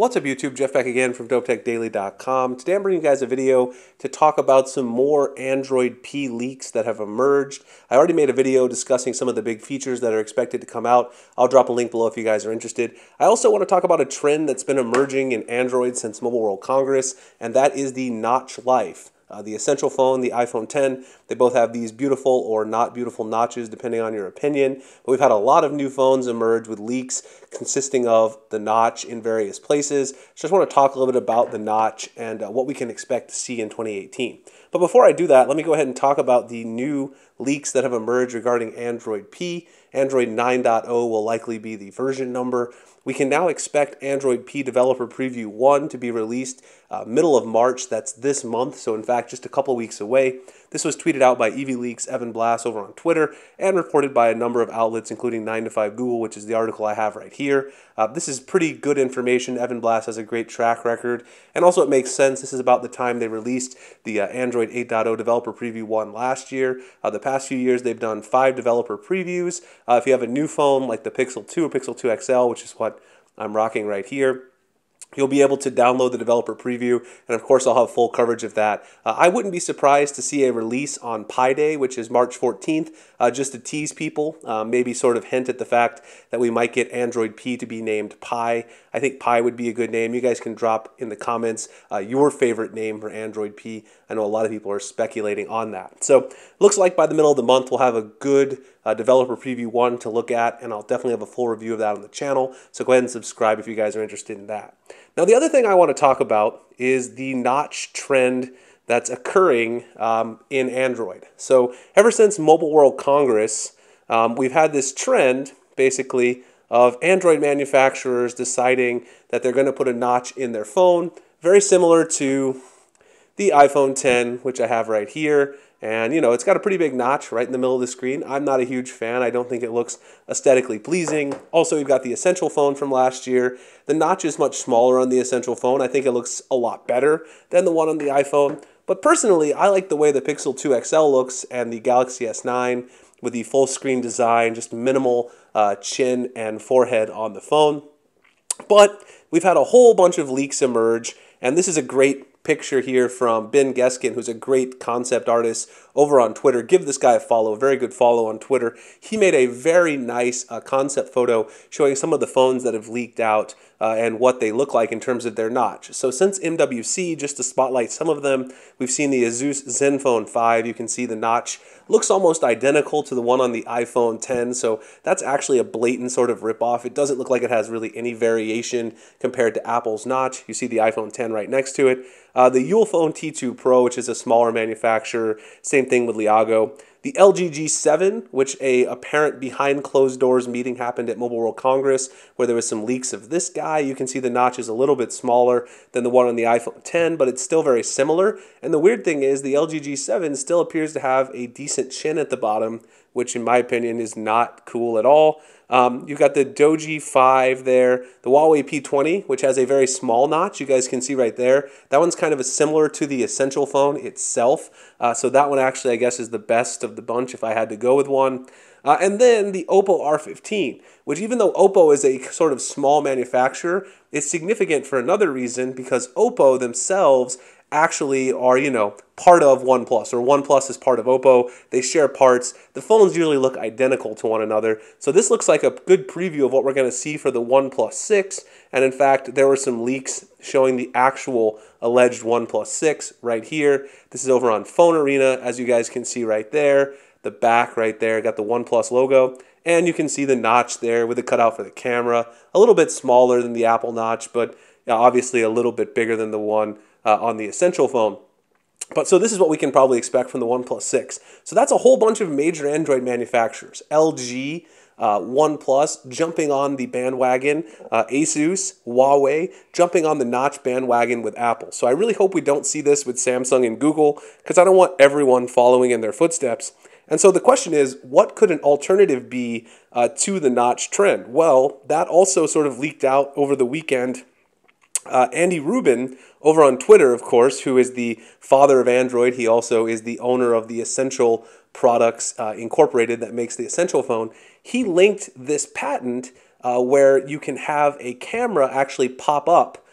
What's up YouTube, Jeff back again from DopeTechDaily.com. Today I'm bringing you guys a video to talk about some more Android P leaks that have emerged. I already made a video discussing some of the big features that are expected to come out. I'll drop a link below if you guys are interested. I also want to talk about a trend that's been emerging in Android since Mobile World Congress, and that is the notch life. The Essential phone, the iPhone 10, they both have these beautiful or not beautiful notches depending on your opinion. But we've had a lot of new phones emerge with leaks consisting of the notch in various places. So I just want to talk a little bit about the notch and what we can expect to see in 2018. But before I do that, let me go ahead and talk about the new leaks that have emerged regarding Android P. Android 9.0 will likely be the version number. We can now expect Android P Developer Preview 1 to be released middle of March. That's this month, so in fact just a couple weeks away. This was tweeted out by EVLeaks Evan Blass over on Twitter and reported by a number of outlets, including 9to5 Google, which is the article I have right here. This is pretty good information. Evan Blass has a great track record, and also it makes sense. This is about the time they released the Android 8.0 Developer Preview 1 last year. The past few years, they've done 5 developer previews. If you have a new phone like the Pixel 2 or Pixel 2 XL, which is what I'm rocking right here, you'll be able to download the developer preview, and of course I'll have full coverage of that. I wouldn't be surprised to see a release on Pi Day, which is March 14th, just to tease people, maybe sort of hint at the fact that we might get Android P to be named Pi. I think Pi would be a good name. You guys can drop in the comments your favorite name for Android P. I know a lot of people are speculating on that. So looks like by the middle of the month we'll have a good developer preview 1 to look at, and I'll definitely have a full review of that on the channel. So go ahead and subscribe if you guys are interested in that. Now, the other thing I want to talk about is the notch trend that's occurring in Android. So ever since Mobile World Congress, we've had this trend, basically, of Android manufacturers deciding that they're going to put a notch in their phone, very similar to the iPhone 10, which I have right here. And, you know, it's got a pretty big notch right in the middle of the screen. I'm not a huge fan. I don't think it looks aesthetically pleasing. Also, we've got the Essential phone from last year. The notch is much smaller on the Essential phone. I think it looks a lot better than the one on the iPhone. But personally, I like the way the Pixel 2 XL looks and the Galaxy S9 with the full screen design, just minimal chin and forehead on the phone. But we've had a whole bunch of leaks emerge, and this is a great picture here from Ben Geskin, who's a great concept artist over on Twitter. Give this guy a follow, a very good follow on Twitter. He made a very nice concept photo showing some of the phones that have leaked out and what they look like in terms of their notch. So since MWC, just to spotlight some of them, we've seen the Asus Zenfone 5. You can see the notch looks almost identical to the one on the iPhone 10, so that's actually a blatant sort of ripoff. It doesn't look like it has really any variation compared to Apple's notch. You see the iPhone 10 right next to it. The Ulefone T2 Pro, which is a smaller manufacturer, same thing with Liago. The LG G7, which a apparent behind closed doors meeting happened at Mobile World Congress, where there was some leaks of this guy. You can see the notch is a little bit smaller than the one on the iPhone 10, but it's still very similar. And the weird thing is the LG G7 still appears to have a decent chin at the bottom, which in my opinion is not cool at all. You've got the Doji 5 there, the Huawei P20, which has a very small notch. You guys can see right there. That one's kind of similar to the Essential phone itself. So that one actually, I guess, is the best of the bunch if I had to go with one. And then the Oppo R15, which even though Oppo is a sort of small manufacturer, it's significant for another reason, because Oppo themselves actually are, you know, part of OnePlus, or OnePlus is part of Oppo. They share parts. The phones usually look identical to one another. So this looks like a good preview of what we're going to see for the OnePlus 6. And in fact, there were some leaks showing the actual alleged OnePlus 6 right here. This is over on Phone Arena, as you guys can see right there. The back right there got the OnePlus logo. And you can see the notch there with the cutout for the camera. A little bit smaller than the Apple notch, but obviously a little bit bigger than the one on the Essential phone. But so this is what we can probably expect from the OnePlus 6. So that's a whole bunch of major Android manufacturers. LG, OnePlus jumping on the bandwagon, Asus, Huawei jumping on the notch bandwagon with Apple. So I really hope we don't see this with Samsung and Google, because I don't want everyone following in their footsteps. And so the question is, what could an alternative be to the notch trend? Well, that also sort of leaked out over the weekend. Andy Rubin over on Twitter, of course, who is the father of Android. He also is the owner of the Essential Products Incorporated that makes the Essential phone. He linked this patent where you can have a camera actually pop up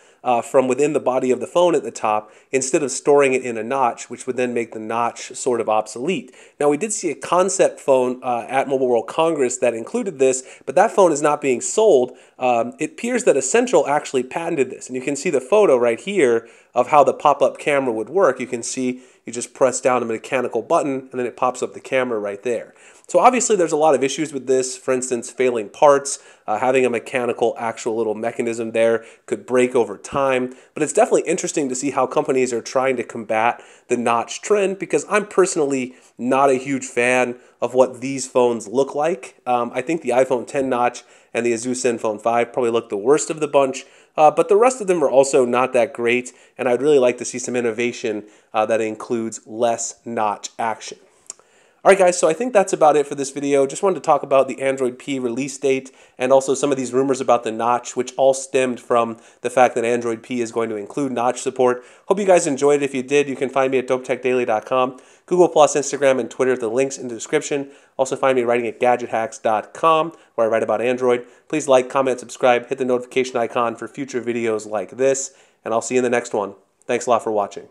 from within the body of the phone at the top instead of storing it in a notch, which would then make the notch sort of obsolete. Now, we did see a concept phone at Mobile World Congress that included this, but that phone is not being sold. It appears that Essential actually patented this, and you can see the photo right here of how the pop-up camera would work. You can see you just press down a mechanical button and then it pops up the camera right there. So obviously there's a lot of issues with this. For instance, failing parts, having a mechanical actual little mechanism there could break over time. But it's definitely interesting to see how companies are trying to combat the notch trend, because I'm personally not a huge fan of what these phones look like. I think the iPhone X notch and the Asus ZenFone 5 probably look the worst of the bunch. But the rest of them are also not that great, and I'd really like to see some innovation that includes less notch action. Alright guys, so I think that's about it for this video. Just wanted to talk about the Android P release date and also some of these rumors about the notch, which all stemmed from the fact that Android P is going to include notch support. Hope you guys enjoyed it. If you did, you can find me at dopetechdaily.com, Google+, Instagram, and Twitter. The links in the description. Also find me writing at gadgethacks.com, where I write about Android. Please like, comment, subscribe, hit the notification icon for future videos like this, and I'll see you in the next one. Thanks a lot for watching.